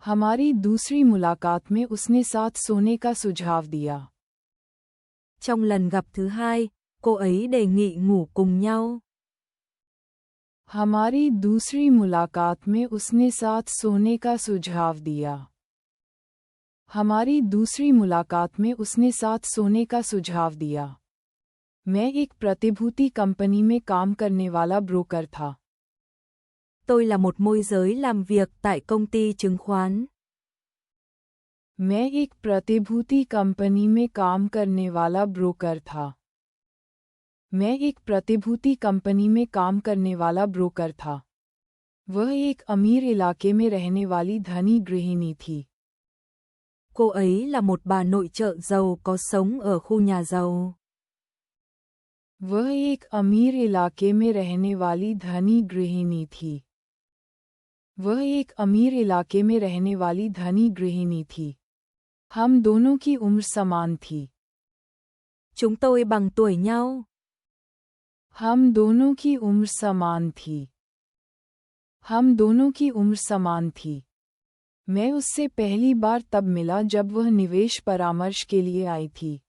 हमारी दूसरी मुलाकात में उसने साथ सोने का सुझाव दिया. Trong lần gặp thứ hai, cô ấy đề nghị ngủ cùng nhau. हमारी दूसरी मुलाकात में उसने साथ सोने का सुझाव दिया. हमारी दूसरी मुलाकात में उसने साथ सोने का सुझाव दिया. मैं एक प्रतिभूति कंपनी में काम करने वाला ब्रोकर था. Tôi là một môi giới làm việc tại công ty chứng khoán. मैं एक प्रतिभूति कंपनी में काम करने वाला ब्रोकर था. मैं एक प्रतिभूति कंपनी में काम करने वाला ब्रोकर था. वह एक अमीर इलाके में रहने वाली धनी गृहिणी थी. Cô ấy là một bà nội trợ giàu có sống ở khu nhà giàu. वह एक अमीर इलाके में रहने वाली धनी गृहिणी थी. वह एक अमीर इलाके में रहने वाली धनी गृहिणी थी. हम दोनों की उम्र समान थी. Chúng tôi bằng tuổi nhau. हम दोनों की उम्र समान थी. हम दोनों की उम्र समान थी. मैं उससे पहली बार तब मिला जब वह निवेश परामर्श के लिए आई थी.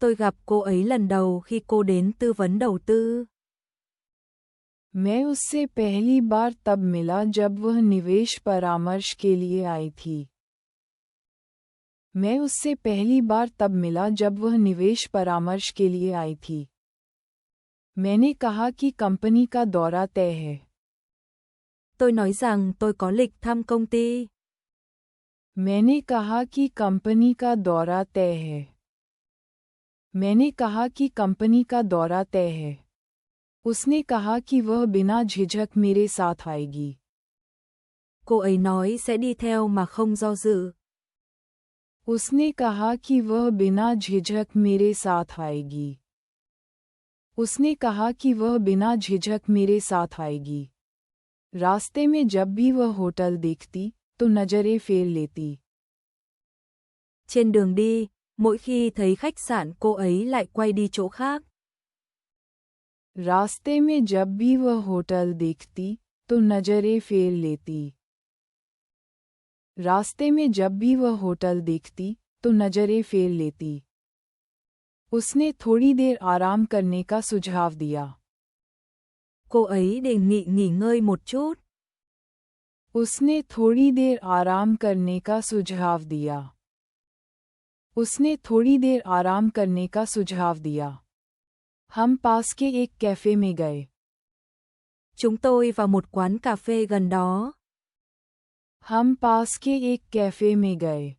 Tôi gặp cô ấy lần đầu khi cô đến tư vấn đầu tư. मैं उससे पहली बार तब मिला जब वह निवेश परामर्श के लिए आई थी. मैं उससे पहली बार तब मिला जब वह निवेश परामर्श के लिए आई थी. मैंने कहा कि कंपनी का दौरा तय है. Tôi nói rằng tôi có lịch thăm công ty. मैंने कहा कि कंपनी का दौरा तय है. मैंने कहा कि कंपनी का दौरा तय है. उसने कहा कि वह बिना झिझक मेरे साथ आएगी. Cô ấy nói sẽ đi theo mà không do dự. उसने कहा कि वह बिना झिझक मेरे साथ आएगी. उसने कहा कि वह बिना झिझक मेरे साथ आएगी. रास्ते में जब भी वह होटल देखती, तो नजरें फेर लेती. Trên đường đi, mỗi khi thấy khách sạn cô ấy lại quay đi chỗ khác. रास्ते में जब भी वह होटल देखती, तो नजरें फेर लेती. रास्ते में जब भी वह होटल देखती, तो नजरें फेर लेती. उसने थोड़ी देर आराम करने का सुझाव दिया. Cô ấy đề nghị nghỉ ngơi một chút. उसने थोड़ी देर आराम करने का सुझाव दिया. उसने थोड़ी देर आराम करने का सुझाव दिया. हम पास के एक कैफे में गए. Chúng tôi vào một quán cà phê gần đó. हम पास के एक कैफे में गए.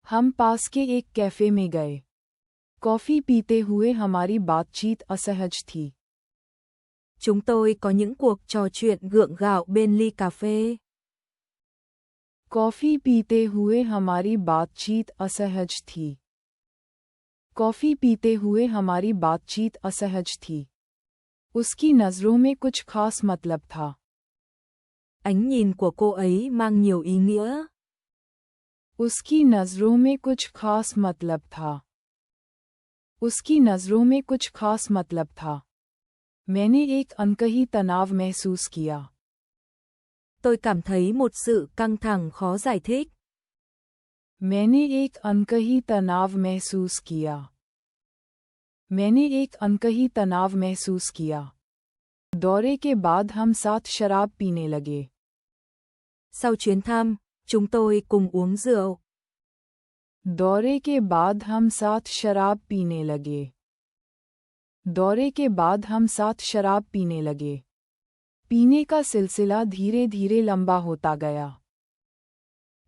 हम पास के एक कैफे में गए. कॉफी पीते हुए हमारी बातचीत असहज थी. Chúng tôi có những cuộc trò chuyện gượng gạo bên ly cà phê. Coffee पीते हुए हमारी बातचीत असहज थी. कॉफी पीते हुए हमारी बातचीत असहज थी. उसकी नज़रों में कुछ खास मतलब था. Ánh nhìn của cô ấy mang nhiều ý nghĩa. उसकी नज़रों में कुछ खास मतलब था. उसकी नज़रों में कुछ खास मतलब था. मैंने एक अनकही तनाव महसूस किया. Tôi cảm thấy một sự căng thẳng khó giải thích. मैंने एक अनकही तनाव महसूस किया. मैंने एक अनकही तनाव महसूस किया. दौरे के बाद हम साथ शराब पीने लगे. Sau chuyến thăm, chúng tôi cùng uống rượu. दौरे के बाद हम साथ शराब पीने लगे. दौरे के बाद हम साथ शराब पीने लगे. पीने का सिलसिला धीरे धीरे लंबा होता गया.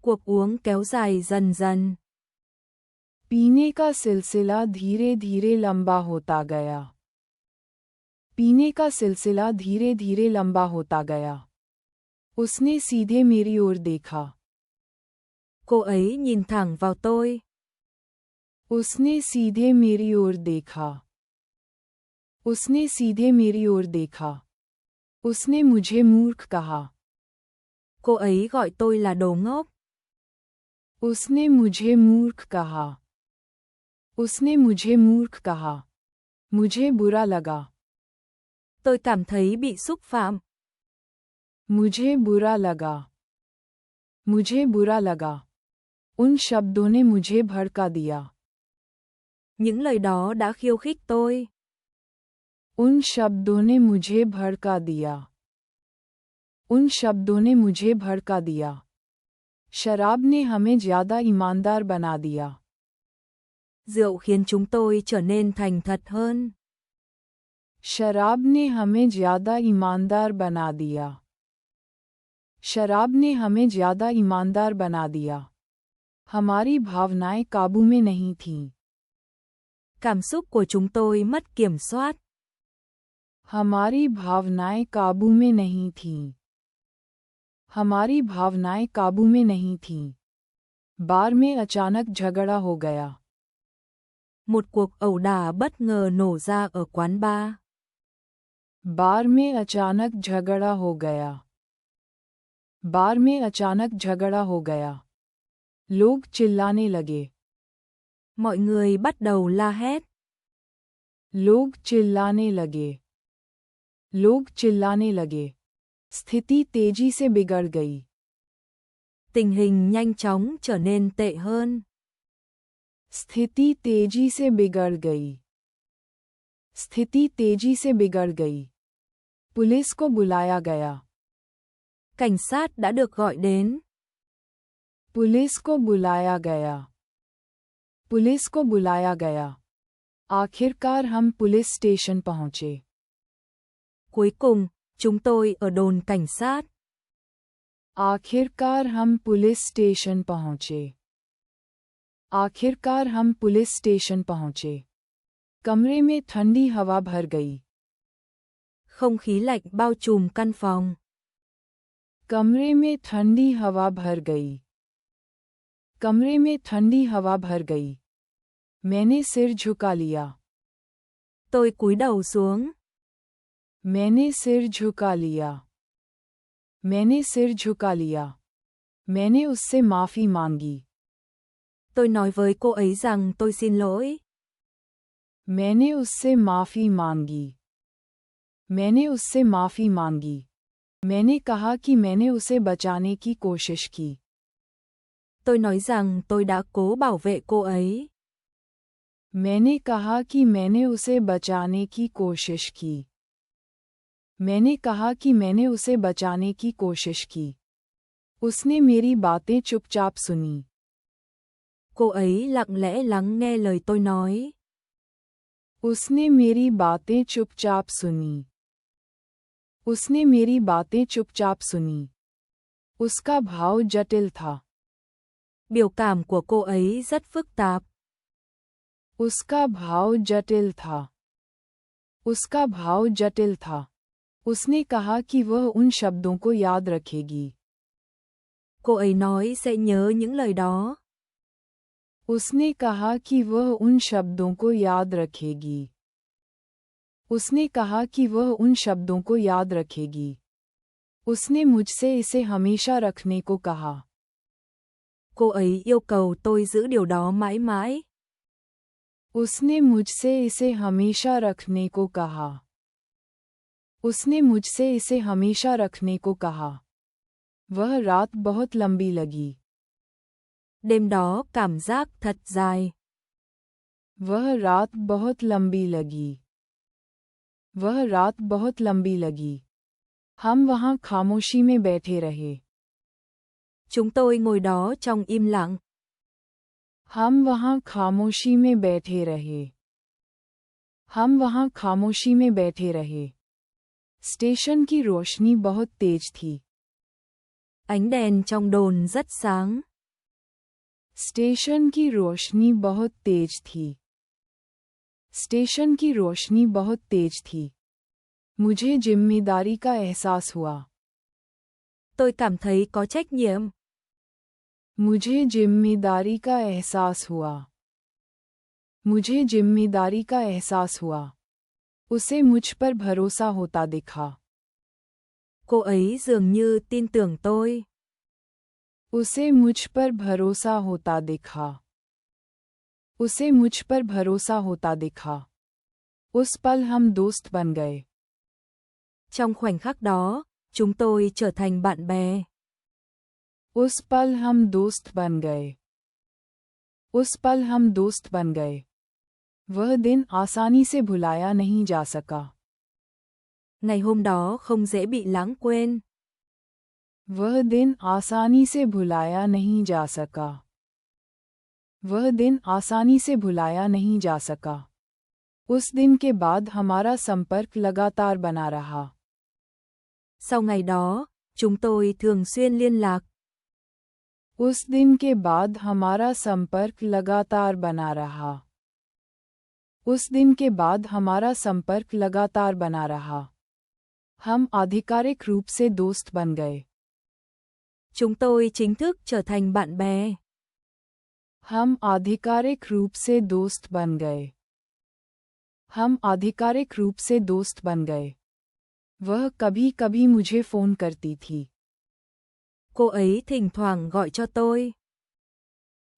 Cuộc uống kéo dài dần dần. पीने का सिलसिला धीरे धीरे लंबा होता गया. पीने का सिलसिला धीरे धीरे लंबा होता गया. उसने सीधे मेरी ओर देखा. Cô ấy nhìn thẳng vào tôi. उसने सीधे मेरी ओर देखा. उसने सीधे मेरी ओर देखा. उसने मुझे मूर्ख कहा. Cô ấy gọi tôi là đồ ngốc. उसने मुझे मूर्ख कहा. उसने मुझे मूर्ख कहा. मुझे बुरा लगा. Tôi cảm thấy bị xúc phạm. मुझे बुरा लगा. मुझे बुरा लगा। उन शब्दों ने मुझे भड़का दिया। Những lời đó đã khiêu khích tôi. उन शब्दों ने मुझे भड़का दिया। उन शब्दों ने मुझे भड़का दिया। शराब ने हमें ज्यादा ईमानदार बना दिया। Rượu khiến chúng tôi trở nên thành thật hơn. शराब ने हमें ज्यादा ईमानदार बना दिया। शराब ने हमें ज्यादा ईमानदार बना दिया। हमारी भावनाएं काबू में नहीं थीं। Cảm xúc của chúng tôi mất kiểm soát. हमारी भावनाएं काबू में नहीं थीं। हमारी भावनाएं काबू में नहीं थीं। बार में अचानक झगड़ा हो गया। Một cuộc ẩu đả bất ngờ nổ ra ở quán bar. बार में अचानक झगड़ा हो गया। बार में अचानक झगड़ा हो गया। लोग चिल्लाने लगे। Mọi người bắt đầu la hét. लोग चिल्लाने लगे। लोग चिल्लाने लगे। स्थिति तेजी से बिगड़ गई। Tình hình nhanh chóng trở nên tệ hơn. स्थिति तेजी से बिगड़ गई। स्थिति तेजी से बिगड़ गई। पुलिस को बुलाया गया। Cảnh sát đã được gọi đến. Police को बुलाया गया। पुलिस को बुलाया गया। आखिरकार हम पुलिस स्टेशन पहुंचे। Cuối cùng, chúng tôi ở đồn cảnh sát. आखिरकार हम पुलिस स्टेशन पहुंचे। आखिरकार हम पुलिस स्टेशन पहुंचे। कमरे में ठंडी हवा भर गई। Không khí lạnh bao trùm căn phòng. कमरे में ठंडी हवा भर गई। कमरे में ठंडी हवा भर गई। मैंने सिर झुका लिया। Tôi cúi đầu xuống. मैंने सिर झुका लिया। मैंने सिर झुका लिया। मैंने उससे माफी मांगी। Tôi nói với cô ấy rằng tôi xin lỗi. मैंने उससे माफी मांगी। मैंने उससे माफी मांगी। मैंने कहा कि मैंने उसे बचाने की कोशिश की। Tôi nói rằng tôi đã cố bảo vệ cô ấy. मैंने कहा कि मैंने उसे बचाने की कोशिश की। मैंने कहा कि मैंने उसे बचाने की कोशिश की। उसने मेरी बातें चुपचाप सुनी। Cô ấy lặng lẽ lắng nghe lời tôi nói. उसने मेरी बातें चुपचाप सुनी। उसने मेरी बातें चुपचाप सुनी। उसका भाव जटिल था। Biểu cảm của cô ấy rất phức tạp. उसका भाव जटिल था। उसका भाव जटिल था। उसने कहा कि वह उन शब्दों को याद रखेगी। Cô ấy nói sẽ nhớ những lời đó. उसने कहा कि वह उन शब्दों को याद रखेगी। उसने कहा कि वह उन शब्दों को याद रखेगी। उसने मुझसे इसे हमेशा रखने को कहा। Cô ấy yêu cầu tôi giữ điều đó mãi mãi. उसने मुझसे इसे हमेशा रखने को कहा। उसने मुझसे इसे हमेशा रखने को कहा। वह रात बहुत लंबी लगी। Đêm đó cảm giác thật dài. वह रात बहुत लंबी लगी। वह रात बहुत लंबी लगी। हम वहाँ खामोशी में बैठे रहे। Chúng tôi ngồi đó trong im lặng. हम वहाँ खामोशी में बैठे रहे। हम वहाँ खामोशी में बैठे रहे। स्टेशन की रोशनी बहुत तेज थी। Ánh đèn trong đồn rất sáng. Station की रोशनी बहुत तेज थी। स्टेशन की रोशनी बहुत तेज थी। मुझे जिम्मेदारी का एहसास हुआ। Tôi cảm thấy có trách nhiệm. मुझे जिम्मेदारी का एहसास हुआ। मुझे जिम्मेदारी का एहसास हुआ। उसे मुझ पर भरोसा होता दिखा। Cô ấy dường như tin tưởng tôi. उसे मुझ पर भरोसा होता दिखा। उसे मुझ पर भरोसा होता दिखा। उस पल हम दोस्त बन गए। Trong khoảnh khắc đó, chúng tôi trở thành bạn bè. उस पल हम दोस्त बन गए। उस पल हम दोस्त बन गए। वह दिन आसानी से भुलाया नहीं जा सका। Ngày hôm đó không dễ bị lãng quên. वह दिन आसानी से भुलाया नहीं जा सका। वह दिन आसानी से भुलाया नहीं जा सका। उस दिन के बाद हमारा संपर्क लगातार बना रहा। Sau ngày đó, chúng tôi thường xuyên liên lạc. उस दिन के बाद हमारा संपर्क लगातार बना रहा। उस दिन के बाद हमारा संपर्क लगातार बना रहा। हम आधिकारिक रूप से दोस्त बन गए। Chúng tôi chính thức trở thành bạn bè. हम आधिकारिक रूप से दोस्त बन गए। हम आधिकारिक रूप से दोस्त बन गए। वह कभी-कभी मुझे फोन करती थी। Cô ấy thỉnh thoảng gọi cho tôi.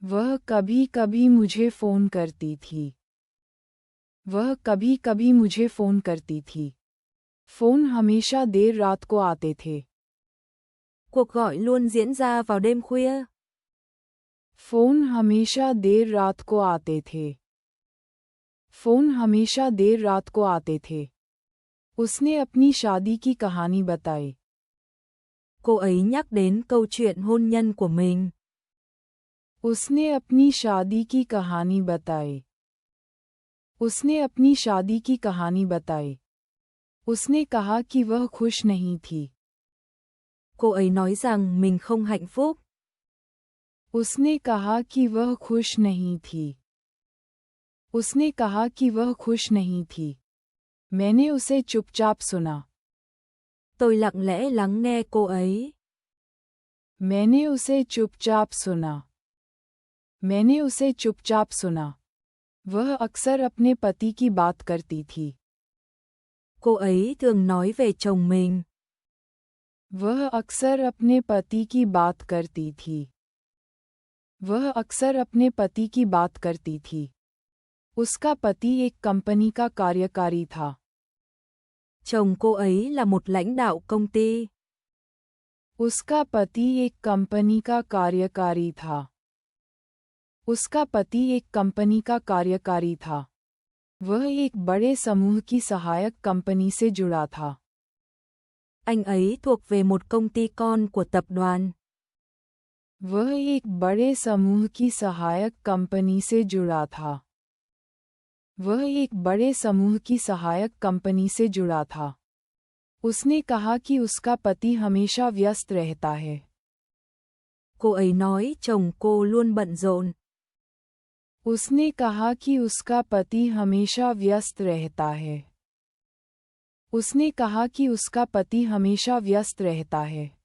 वह कभी-कभी मुझे फोन करती थी। वह कभी-कभी मुझे फोन करती थी। फोन हमेशा देर रात को आते थे। Cuộc gọi luôn diễn ra vào đêm khuya. Phone हमेशा देर रात को आते थे। फोन हमेशा देर रात को आते थे। उसने अपनी शादी की कहानी बताई। Cô ấy nhắc đến câu chuyện hôn nhân của mình. उसने अपनी शादी की कहानी बताई। उसने अपनी शादी की कहानी बताई। उसने कहा कि वह खुश नहीं थी। Cô ấy nói rằng mình không hạnh phúc. उसने कहा कि वह खुश नहीं थी। उसने कहा कि वह खुश नहीं थी। मैंने उसे चुपचाप सुना। Tôi lặng lẽ lắng nghe cô ấy. मैंने उसे चुपचाप सुना। मैंने उसे चुपचाप सुना। वह अक्सर अपने पति की बात करती थी। Cô ấy thường nói về chồng mình. वह अक्सर अपने पति की बात करती थी। वह अक्सर अपने पति की बात करती थी। उसका पति एक कंपनी का कार्यकारी था। Chồng cô ấy là một lãnh đạo công ty. उसका पति एक कंपनी का कार्यकारी था। उसका पति एक कंपनी का कार्यकारी था। वह एक बड़े समूह की सहायक कंपनी से जुड़ा था। Anh ấy thuộc về một công ty con của tập đoàn. वह एक बड़े समूह की सहायक कंपनी से जुड़ा था। वह एक बड़े समूह की सहायक कंपनी से जुड़ा था। उसने कहा कि उसका पति हमेशा व्यस्त रहता है। Cô ấy nói chồng cô luôn bận rộn. उसने कहा कि उसका पति हमेशा व्यस्त रहता है। उसने कहा कि उसका पति हमेशा व्यस्त रहता है।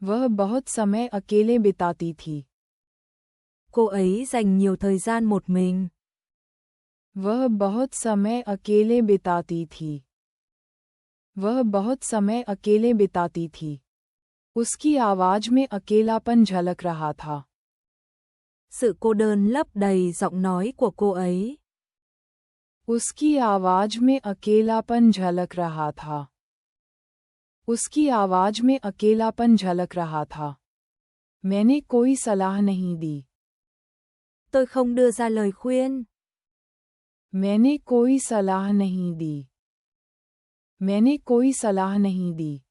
वह बहुत समय अकेले बिताती थी। Cô ấy dành nhiều thời gian một mình. वह बहुत समय अकेले बिताती थी। वह बहुत समय अकेले बिताती थी। उसकी आवाज में अकेलापन झलक रहा था। Sự cô đơn lấp đầy giọng nói của cô ấy. उसकी आवाज में अकेलापन झलक रहा था। उसकी आवाज में अकेलापन झलक रहा था। मैंने कोई सलाह नहीं दी। Tôi không đưa ra lời khuyên. मैंने कोई सलाह नहीं दी। मैंने कोई सलाह नहीं दी।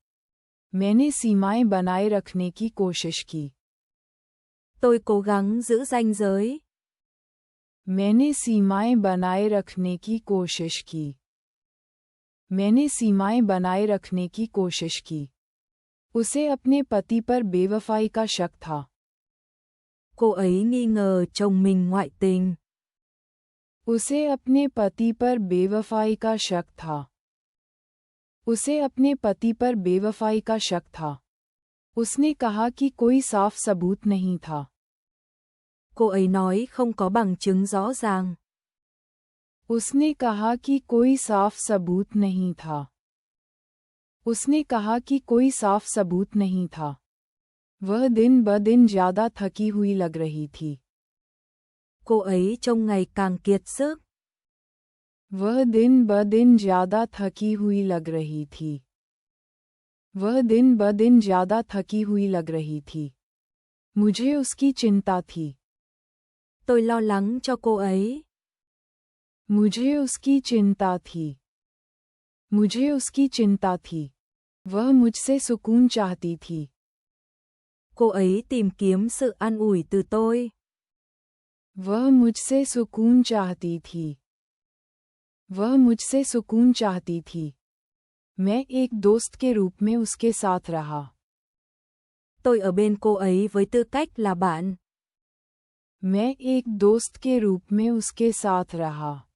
मैंने सीमाएं बनाए रखने की कोशिश की। Tôi cố gắng giữ ranh giới. मैंने सीमाएं बनाए रखने की कोशिश की। मैंने सीमाएं बनाए रखने की कोशिश की। उसे अपने पति पर बेवफाई का शक था। Cô ấy nghi ngờ chồng mình ngoại tình. उसे अपने पति पर बेवफाई का शक था। उसे अपने पति पर बेवफाई का शक था। उसने कहा कि कोई साफ सबूत नहीं था। Cô ấy nói không có bằng chứng rõ ràng. उसने कहा कि कोई साफ सबूत नहीं था। उसने कहा कि कोई साफ सबूत नहीं था। वह दिन ब दिन ज्यादा थकी हुई लग रही थी। Cô ấy trông ngày càng kiệt sức. वह दिन ब दिन ज्यादा थकी हुई लग रही थी। वह दिन ब दिन ज्यादा थकी हुई लग रही थी। मुझे उसकी चिंता थी। Tôi lo lắng cho cô ấy. मुझे उसकी चिंता थी। मुझे उसकी चिंता थी। वह मुझसे सुकून चाहती थी। Cô ấy tìm kiếm sự an ủi từ tôi. वह मुझसे सुकून चाहती थी। वह मुझसे सुकून चाहती थी। मैं एक दोस्त के रूप में उसके साथ रहा। Tôi ở bên cô ấy với tư cách là bạn. मैं एक दोस्त के रूप में उसके साथ रहा।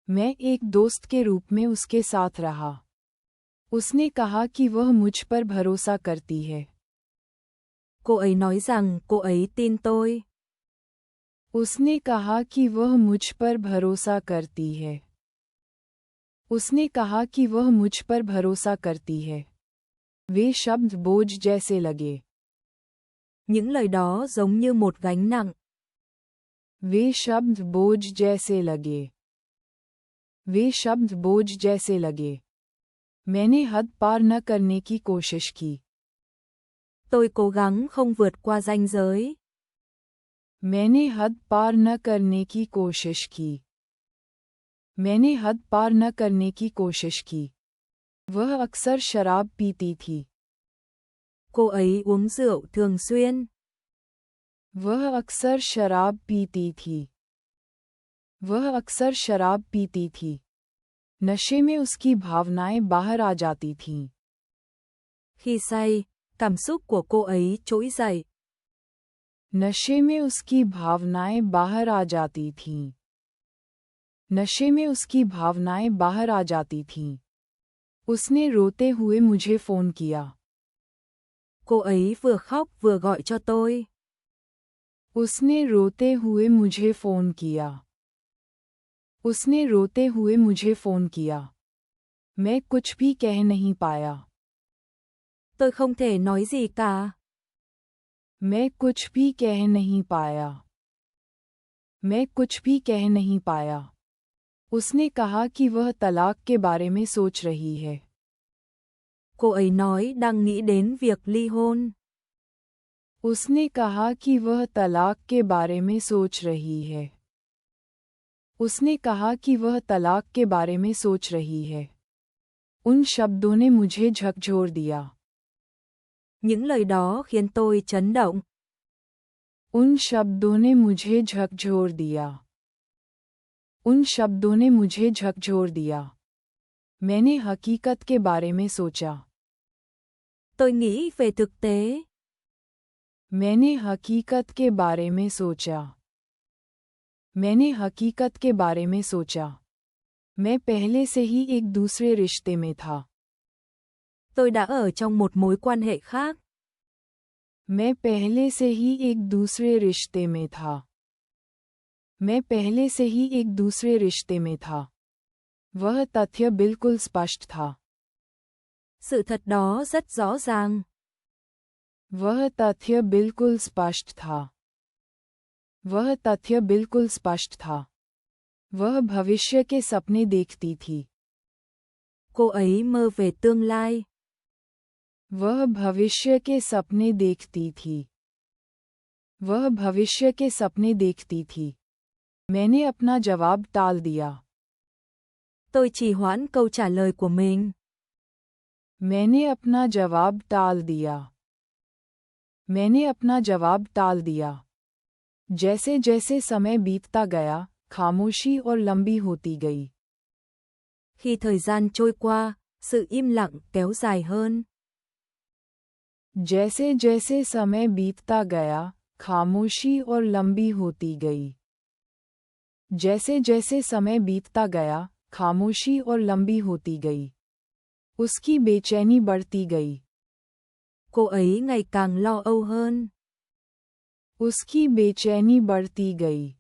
मैं एक दोस्त के रूप में उसके साथ रहा। उसने कहा कि वह मुझ पर भरोसा करती है। Cô ấy nói rằng cô ấy tin tôi. उसने कहा कि वह मुझ पर भरोसा करती है। उसने कहा कि वह मुझ पर भरोसा करती है। वे शब्द बोझ जैसे लगे। Những lời đó giống như một gánh nặng. वे शब्द बोझ जैसे लगे। वे शब्द बोझ जैसे लगे। मैंने हद पार न करने की कोशिश की। Tôi cố gắng không vượt qua ranh giới. मैंने हद पार न करने की कोशिश की। मैंने हद पार न करने की कोशिश की। वह अक्सर शराब पीती थी। Cô ấy uống rượu thường xuyên. वह अक्सर शराब पीती थी। वह अक्सर शराब पीती थी। नशे में उसकी भावनाएं बाहर आ जाती थीं। Khi say, cảm xúc của cô ấy trỗi dậy. नशे में उसकी भावनाएं बाहर आ जाती थीं। नशे में उसकी भावनाएं बाहर आ जाती थीं। उसने रोते हुए मुझे फोन किया। Cô ấy vừa khóc vừa gọi cho tôi. उसने रोते हुए मुझे फोन किया। उसने रोते हुए मुझे फोन किया। मैं कुछ भी कह नहीं पाया। Tôi không thể nói gì cả. मैं कुछ भी कह नहीं पाया। मैं कुछ भी कह नहीं पाया। उसने कहा कि वह तलाक के बारे में सोच रही है। Cô ấy nói đang nghĩ đến việc ly hôn. उसने कहा कि वह तलाक के बारे में सोच रही है। उसने कहा कि वह तलाक के बारे में सोच रही है। उन शब्दों ने मुझे झकझोर दिया। Những lời đó khiến tôi chấn động. उन शब्दों ने मुझे झकझोर दिया। उन शब्दों ने मुझे झकझोर दिया। मैंने हकीकत के बारे में सोचा। Tôi nghĩ về thực tế. मैंने हकीकत के बारे में सोचा। मैंने हकीकत के बारे में सोचा। मैं पहले से ही एक दूसरे रिश्ते में था। Tôi đã ở trong một mối quan hệ khác. मैं पहले से ही एक दूसरे रिश्ते में था। मैं पहले से ही एक दूसरे रिश्ते में था। वह तथ्य बिल्कुल स्पष्ट था। Sự thật đó rất rõ ràng. वह तथ्य बिल्कुल स्पष्ट था। वह तथ्य बिल्कुल स्पष्ट था। वह भविष्य के सपने देखती थी। Cô ấy mơ về tương lai. वह भविष्य के सपने देखती थी। वह भविष्य के सपने देखती थी। मैंने अपना जवाब टाल दिया। Tôi trì hoãn câu trả lời của mình. मैंने अपना जवाब टाल दिया। मैंने अपना जवाब टाल दिया। जैसे जैसे समय बीतता गया, खामोशी और लंबी होती गई। Khi thời gian trôi qua, sự im lặng kéo dài hơn. जैसे जैसे समय बीतता गया, खामोशी और लंबी होती गई। जैसे जैसे समय बीतता गया, खामोशी और लंबी होती गई। उसकी बेचैनी बढ़ती गई। Cô ấy ngày càng lo âu hơn. उसकी बेचैनी बढ़ती गई।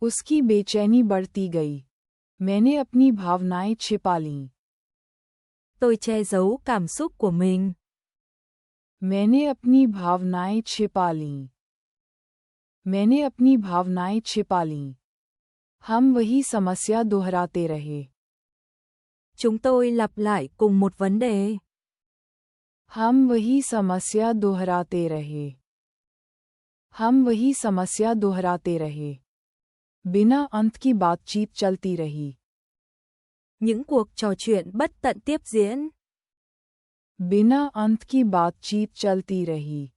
उसकी बेचैनी बढ़ती गई। मैंने अपनी भावनाएं छिपा लीं। Tôi che giấu cảm xúc của mình. मैंने अपनी भावनाएं छिपा लीं। मैंने अपनी भावनाएं छिपा लीं। हम वही समस्या दोहराते रहे। Chúng tôi lặp lại cùng một vấn đề. हम वही समस्या दोहराते रहे। हम वही समस्या दोहराते रहे। बिना अंत की बातचीत चलती रही। Những cuộc trò chuyện bất tận tiếp diễn. बिना अंत की बातचीत चलती रही।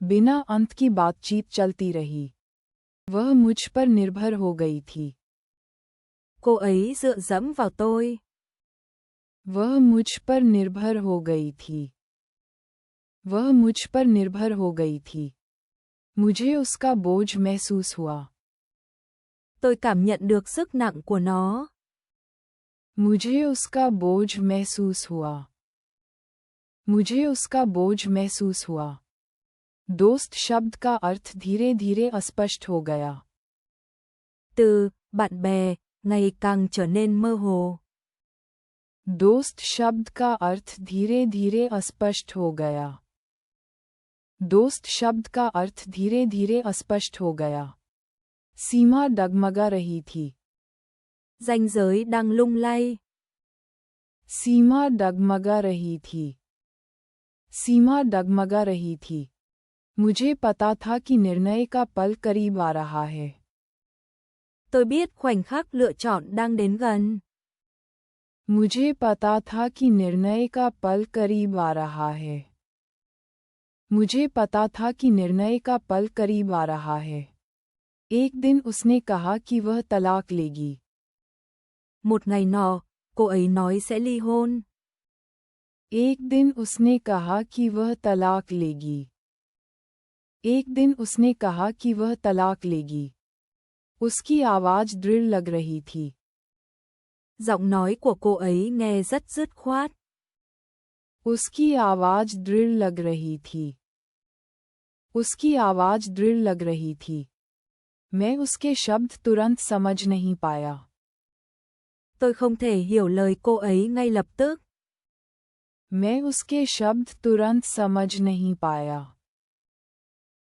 बिना अंत की बातचीत चलती रही। वह मुझ पर निर्भर हो गई थी। Cô ấy dựa dẫm vào tôi. वह मुझ पर निर्भर हो गई थी। वह मुझ पर निर्भर हो गई थी। मुझे उसका बोझ महसूस हुआ। Tôi cảm nhận được sức nặng của nó. मुझे उसका बोझ महसूस हुआ। मुझे उसका बोझ महसूस हुआ। दोस्त शब्द का अर्थ धीरे धीरे अस्पष्ट हो गया। Từ bạn bè ngày càng trở nên mơ hồ. दोस्त शब्द का अर्थ धीरे धीरे अस्पष्ट हो गया। दोस्त शब्द का अर्थ धीरे धीरे अस्पष्ट हो गया। सीमा डगमगा रही थी। Ranh giới đang lung lay. सीमा डगमगा रही थी। सीमा डगमगा रही थी। मुझे पता था कि निर्णय का पल करीब आ रहा है। Tôi biết khoảnh khắc lựa chọn đang đến gần. मुझे पता था कि निर्णय का पल करीब आ रहा है। मुझे पता था कि निर्णय का पल करीब आ रहा है। एक दिन उसने कहा कि वह तलाक लेगी। Một ngày nọ, cô ấy nói sẽ ly hôn. एक दिन उसने कहा कि वह तलाक लेगी। एक दिन उसने कहा कि वह तलाक लेगी। उसकी आवाज दृढ़ लग रही थी। Giọng nói của cô ấy nghe rất dứt khoát. उसकी आवाज दृढ़ लग रही थी। उसकी आवाज दृढ़ लग रही थी। मैं उसके शब्द तुरंत समझ नहीं पाया। Tôi không thể hiểu lời cô ấy ngay lập tức. मैं उसके शब्द तुरंत समझ नहीं पाया।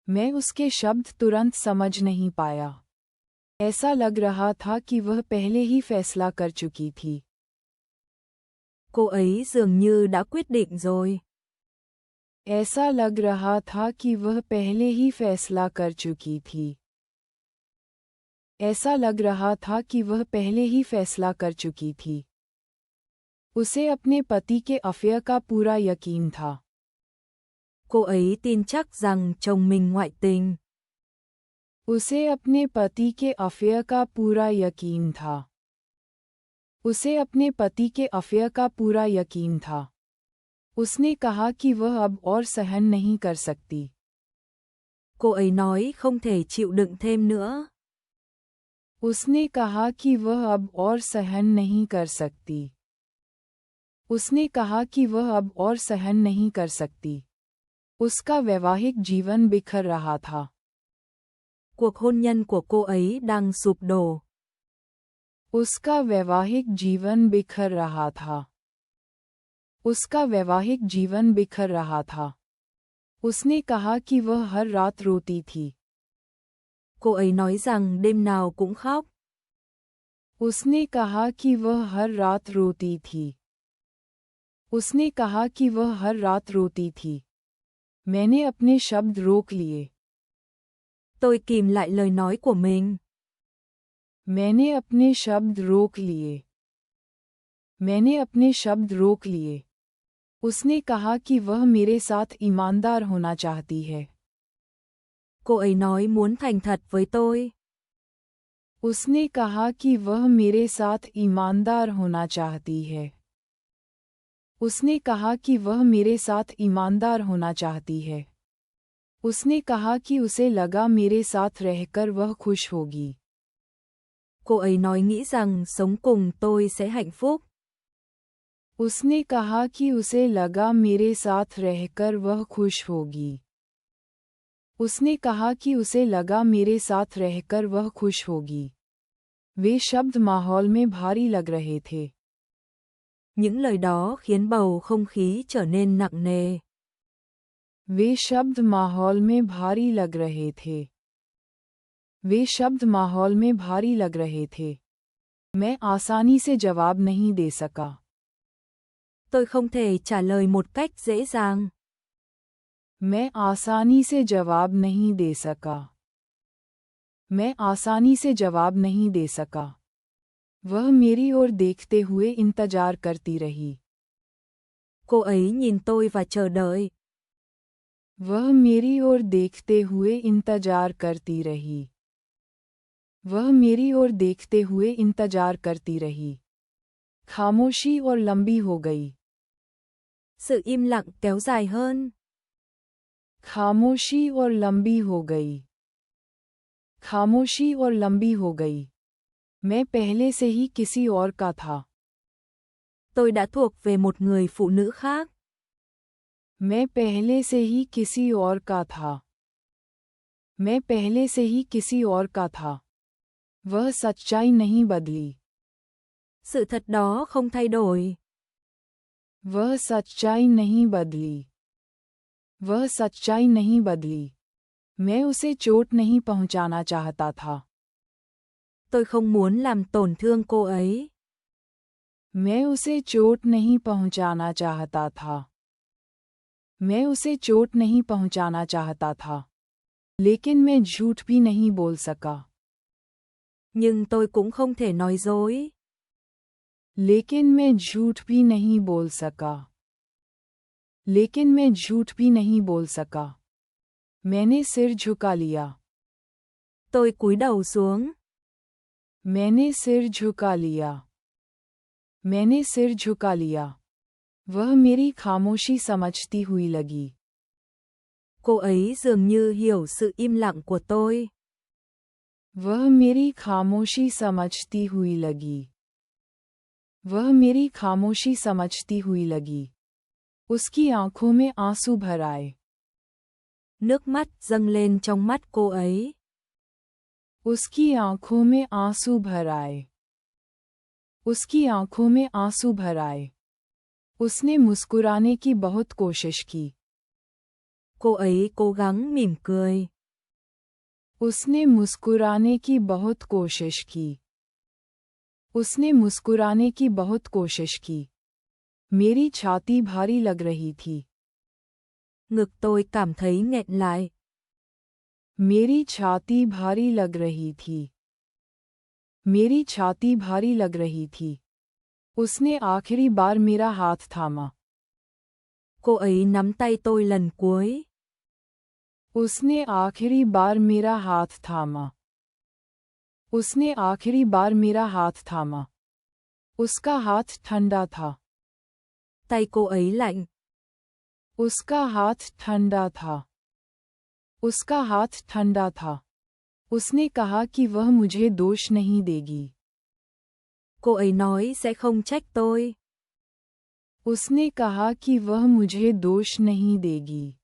मैं उसके शब्द तुरंत समझ नहीं पाया। ऐसा लग रहा था कि वह पहले ही फैसला कर चुकी थी। Cô ấy dường như đã quyết định rồi. ऐसा लग रहा था कि वह पहले ही फैसला कर चुकी थी। ऐसा लग रहा था कि वह पहले ही फैसला कर चुकी थी। उसे अपने पति के अफेयर का पूरा यकीन था। Cô ấy tin chắc rằng chồng mình ngoại tình. उसे अपने पति के अफेयर का पूरा यकीन था। उसे अपने पति के अफेयर का पूरा यकीन था। उसने कहा कि वह अब और सहन नहीं कर सकती। Cô ấy nói không thể chịu đựng thêm nữa. उसने कहा कि वह अब और सहन नहीं कर सकती। उसने कहा कि वह अब और सहन नहीं कर सकती। उसका वैवाहिक जीवन बिखर रहा था। Cuộc hôn nhân của cô ấy đang sụp đổ. उसका वैवाहिक जीवन बिखर रहा था। उसका वैवाहिक जीवन बिखर रहा था। उसने कहा कि वह हर रात रोती थी। Cô ấy nói rằng đêm nào cũng khóc. उसने कहा कि वह हर रात रोती थी। उसने कहा कि वह हर रात रोती थी। मैंने अपने शब्द रोक लिए। Tôi kìm lại lời nói của mình. मैंने अपने शब्द रोक लिए। मैंने अपने शब्द रोक लिए। उसने कहा कि वह मेरे साथ ईमानदार होना चाहती है। Cô ấy nói muốn thành thật với tôi. उसने कहा कि वह मेरे साथ ईमानदार होना चाहती है। उसने कहा कि वह मेरे साथ ईमानदार होना चाहती है। उसने कहा कि उसे लगा मेरे साथ रहकर वह खुश होगी। Cô ấy nói nghĩ rằng sống cùng tôi sẽ hạnh phúc. उसने कहा कि उसे लगा मेरे साथ रहकर वह खुश होगी। उसने कहा कि उसे लगा मेरे साथ रहकर वह खुश होगी। वे शब्द माहौल में भारी लग रहे थे। Những lời đó khiến bầu không khí trở nên nặng nề. वे शब्द माहौल में भारी लग रहे थे। वे शब्द माहौल में भारी लग रहे थे। मैं आसानी से जवाब नहीं दे सका। Tôi không thể trả lời một cách dễ dàng. मैं आसानी से जवाब नहीं दे सका। मैं आसानी से जवाब नहीं दे सका। वह मेरी ओर देखते हुए इंतजार करती रही। Cô ấy nhìn tôi và chờ đợi. वह मेरी ओर देखते हुए इंतजार करती रही। वह मेरी ओर देखते हुए इंतजार करती रही। खामोशी और लंबी हो गई। Sự im lặng kéo dài hơn. खामोशी और लंबी हो गई। खामोशी और लंबी हो गई। मैं पहले से ही किसी और का था। Tôi đã thuộc về một người phụ nữ khác. मैं पहले से ही किसी और का था। मैं पहले से ही किसी और का था। वह सच्चाई नहीं बदली। Sự thật đó không thay đổi. वह सच्चाई नहीं बदली। वह सच्चाई नहीं बदली। मैं उसे चोट नहीं पहुंचाना चाहता था। Tôi không muốn làm tổn thương cô ấy. मैं उसे चोट नहीं पहुंचाना चाहता था। मैं उसे चोट नहीं पहुंचाना चाहता था। लेकिन मैं झूठ भी नहीं बोल सका। Nhưng tôi cũng không thể nói dối. लेकिन मैं झूठ भी नहीं बोल सका। लेकिन मैं झूठ भी नहीं बोल सका। मैंने सिर झुका लिया। Tôi cúi đầu xuống. मैंने सिर झुका लिया। मैंने सिर झुका लिया। वह मेरी खामोशी समझती हुई लगी। Cô ấy dường như hiểu sự im lặng của tôi. वह मेरी खामोशी समझती हुई लगी। वह मेरी खामोशी समझती हुई लगी। उसकी आंखों में आंसू भर आए। Nước mắt dâng lên trong mắt cô ấy. उसकी आंखों में आंसू भर आए। उसकी आंखों में आंसू भर आए। उसने मुस्कुराने की बहुत कोशिश की। Cô ấy cố gắng mỉm cười. उसने मुस्कुराने की बहुत कोशिश की। उसने मुस्कुराने की बहुत कोशिश की। मेरी छाती भारी लग रही थी। Ngực tôi cảm thấy nghẹn lại. मेरी छाती भारी लग रही थी। मेरी छाती भारी लग रही थी। उसने आखिरी बार मेरा हाथ थामा। Cô ấy nắm tay tôi lần cuối. उसने आखिरी बार मेरा हाथ थामा। उसने आखिरी बार मेरा हाथ थामा। उसका हाथ ठंडा था। Tay cô ấy lạnh. उसका हाथ ठंडा था। उसका हाथ ठंडा था। उसने कहा कि वह मुझे दोष नहीं देगी। Cô ấy nói sẽ không trách tôi. उसने कहा कि वह मुझे दोष नहीं देगी।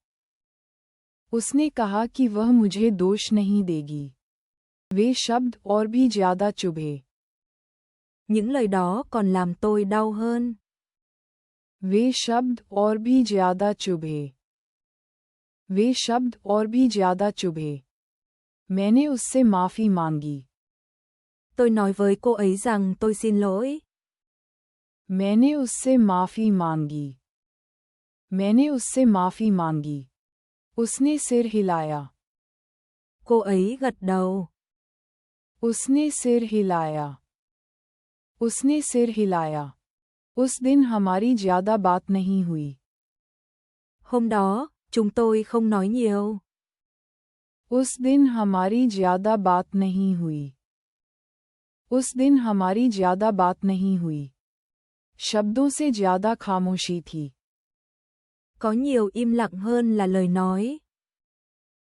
उसने कहा कि वह मुझे दोष नहीं देगी। वे शब्द और भी ज्यादा चुभे। Những lời đó còn làm tôi đau hơn. वे शब्द और भी ज्यादा चुभे। वे शब्द और भी ज्यादा चुभे। मैंने उससे माफी मांगी। Tôi nói với cô ấy rằng tôi xin lỗi. मैंने उससे माफी मांगी। मैंने उससे माफी मांगी। उसने सिर हिलाया। Cô ấy gật đầu. उसने सिर हिलाया। उसने सिर हिलाया। उस दिन हमारी ज्यादा बात नहीं हुई। Hôm đó, chúng tôi không nói nhiều. उस दिन हमारी ज्यादा बात नहीं हुई। उस दिन हमारी ज्यादा बात नहीं हुई। शब्दों से ज्यादा खामोशी थी। Có nhiều im lặng hơn là lời nói.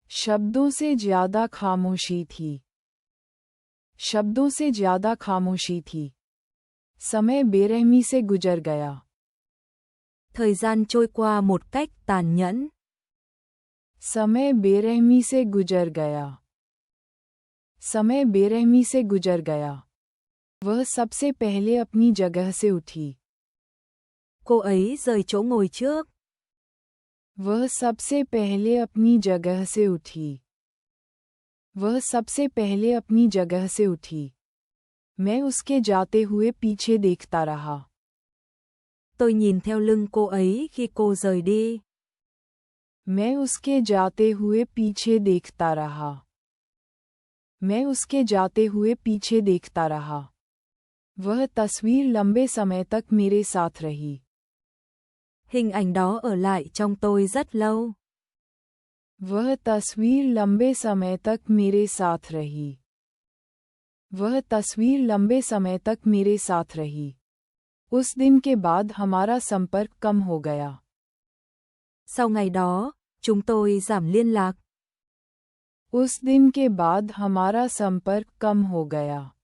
शब्दों से ज्यादा खामोशी थी। शब्दों से ज्यादा खामोशी थी। समय बेरहमी से गुजर गया। Thời gian trôi qua một cách tàn nhẫn. समय बेरहमी से गुजर गया। समय बेरहमी से गुजर गया। वह सबसे पहले अपनी जगह से उठी। Cô ấy rời chỗ ngồi trước. वह सबसे पहले अपनी जगह से उठी। वह सबसे पहले अपनी जगह से उठी। मैं उसके जाते हुए पीछे देखता रहा। Tôi nhìn theo lưng cô ấy khi cô rời đi. मैं उसके जाते हुए पीछे देखता रहा। मैं उसके जाते हुए पीछे देखता रहा। वह तस्वीर लंबे समय तक मेरे साथ रही। Hình ảnh đó ở lại trong tôi rất lâu. वह तस्वीर लंबे समय तक मेरे साथ रही। वह तस्वीर लंबे समय तक मेरे साथ रही। उस दिन के बाद हमारा संपर्क कम हो गया। Sau ngày đó, chúng tôi giảm liên lạc. उस दिन के बाद हमारा संपर्क कम हो गया।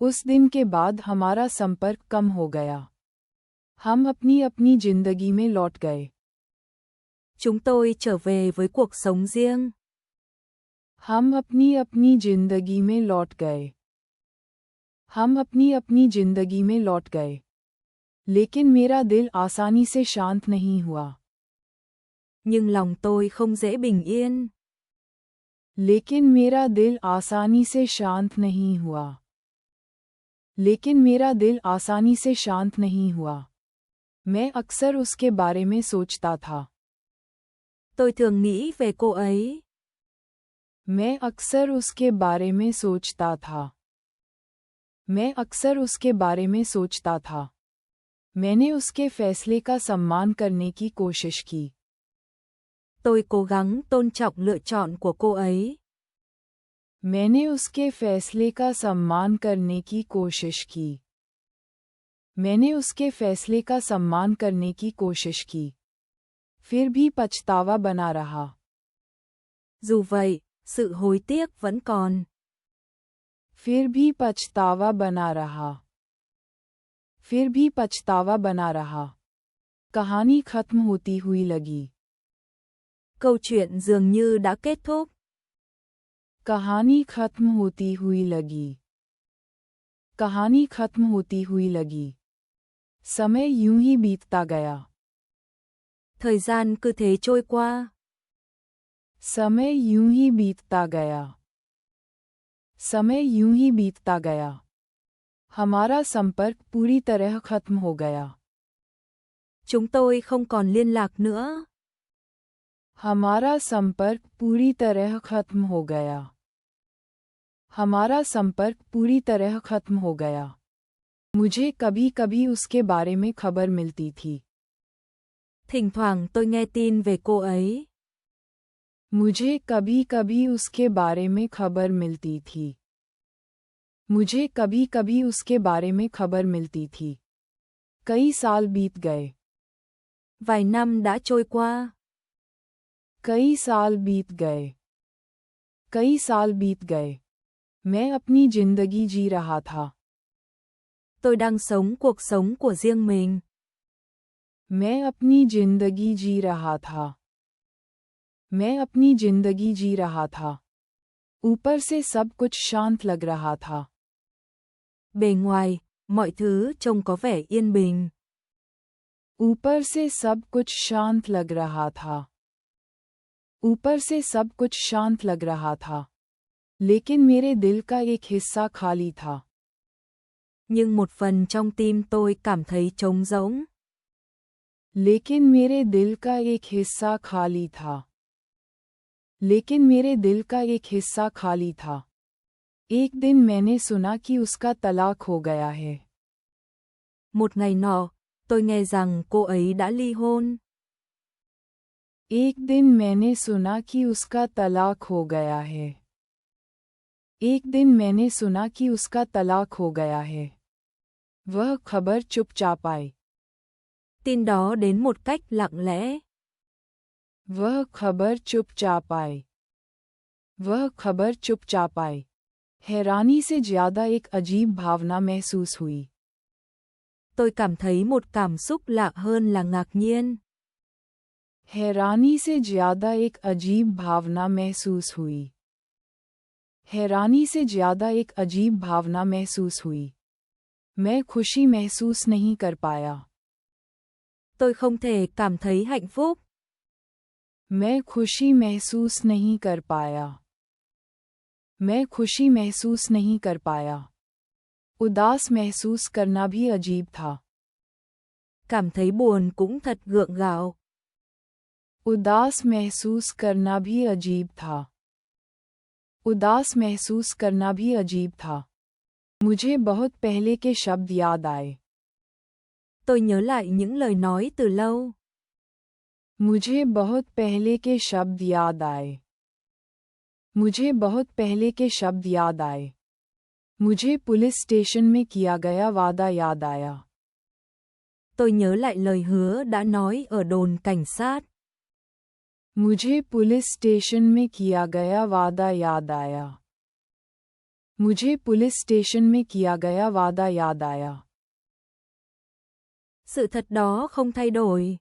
उस दिन के बाद हमारा संपर्क कम हो गया। हम अपनी अपनी जिंदगी में लौट गए। Chúng tôi trở về với cuộc sống riêng. हम अपनी अपनी जिंदगी में लौट गए। हम अपनी अपनी जिंदगी में लौट गए। लेकिन मेरा दिल आसानी से शांत नहीं हुआ। Nhưng lòng tôi không dễ bình yên. लेकिन मेरा दिल आसानी से शांत नहीं हुआ। लेकिन मेरा दिल आसानी से शांत नहीं हुआ। मैं अक्सर उसके बारे में सोचता था। Tôi thường nghĩ về cô ấy. मैं अक्सर उसके बारे में सोचता था। मैं अक्सर उसके बारे में सोचता था। मैंने उसके फैसले का सम्मान करने की कोशिश की। Tôi cố gắng tôn trọng lựa chọn của cô ấy. मैंने उसके फैसले का सम्मान करने की कोशिश की। मैंने उसके फैसले का सम्मान करने की कोशिश की। फिर भी पछतावा बना रहा। Dù vậy, sự hối tiếc vẫn còn. फिर भी पछतावा बना रहा। फिर भी पछतावा बना रहा। कहानी खत्म होती हुई लगी। Câu chuyện dường như đã kết thúc. कहानी खत्म होती हुई लगी। कहानी खत्म होती हुई लगी। समय यूं ही बीतता गया। Thời gian cứ thế trôi qua. समय यूं ही बीतता गया। समय यूं ही बीतता गया। हमारा संपर्क पूरी तरह खत्म हो गया। Chúng tôi không còn liên lạc nữa. हमारा संपर्क पूरी तरह खत्म हो गया। हमारा संपर्क पूरी तरह खत्म हो गया। मुझे कभी-कभी उसके बारे में खबर मिलती थी। Thỉnh thoảng tôi nghe tin về cô ấy. मुझे कभी-कभी उसके बारे में खबर मिलती थी। मुझे कभी-कभी उसके बारे में खबर मिलती थी। कई साल बीत गए। Vài năm đã trôi qua. कई साल बीत गए। कई साल बीत गए। मैं अपनी जिंदगी जी रहा था। Tôi đang sống cuộc sống của riêng mình. मैं अपनी जिंदगी जी रहा था। मैं अपनी जिंदगी जी रहा था। ऊपर से सब कुछ शांत लग रहा था। Bề ngoài, mọi thứ trông có vẻ yên bình. ऊपर से सब कुछ शांत लग रहा था। ऊपर से सब कुछ शांत लग रहा था। लेकिन मेरे दिल का एक हिस्सा खाली था। Nhưng một phần trong tim tôi cảm thấy trống rỗng. लेकिन मेरे दिल का एक हिस्सा खाली था। लेकिन मेरे दिल का एक हिस्सा खाली था। एक दिन मैंने सुना कि उसका तलाक हो गया है। Một ngày nọ, tôi nghe rằng cô ấy đã ly hôn. एक दिन मैंने सुना कि उसका तलाक हो गया है। एक दिन मैंने सुना कि उसका तलाक हो गया है। वह खबर चुपचाप आई। Tin đó đến một cách lặng lẽ. वह खबर चुपचाप आई। वह खबर चुपचाप आई। हैरानी से ज्यादा एक अजीब भावना महसूस हुई। Tôi cảm thấy một cảm xúc lạ hơn là ngạc nhiên. हैरानी से ज्यादा एक अजीब भावना महसूस हुई। हैरानी से ज्यादा एक अजीब भावना महसूस हुई। मैं खुशी महसूस नहीं कर पाया। Tôi không thể cảm thấy hạnh phúc. मैं खुशी महसूस नहीं कर पाया। मैं खुशी महसूस नहीं कर पाया। उदास महसूस करना भी अजीब था। Cảm thấy buồn cũng thật gượng gạo. उदास महसूस करना भी अजीब था। उदास महसूस करना भी अजीब था। मुझे बहुत पहले के शब्द याद आए। Tôi nhớ lại những lời nói từ lâu. मुझे बहुत पहले के शब्द याद आए। मुझे बहुत पहले के शब्द याद आए। मुझे पुलिस स्टेशन में किया गया वादा याद आया। Tôi nhớ lại lời hứa đã nói ở đồn cảnh sát. मुझे पुलिस स्टेशन में किया गया वादा याद आया। मुझे पुलिस स्टेशन में किया गया वादा याद आया। Sự thật đó không thay đổi.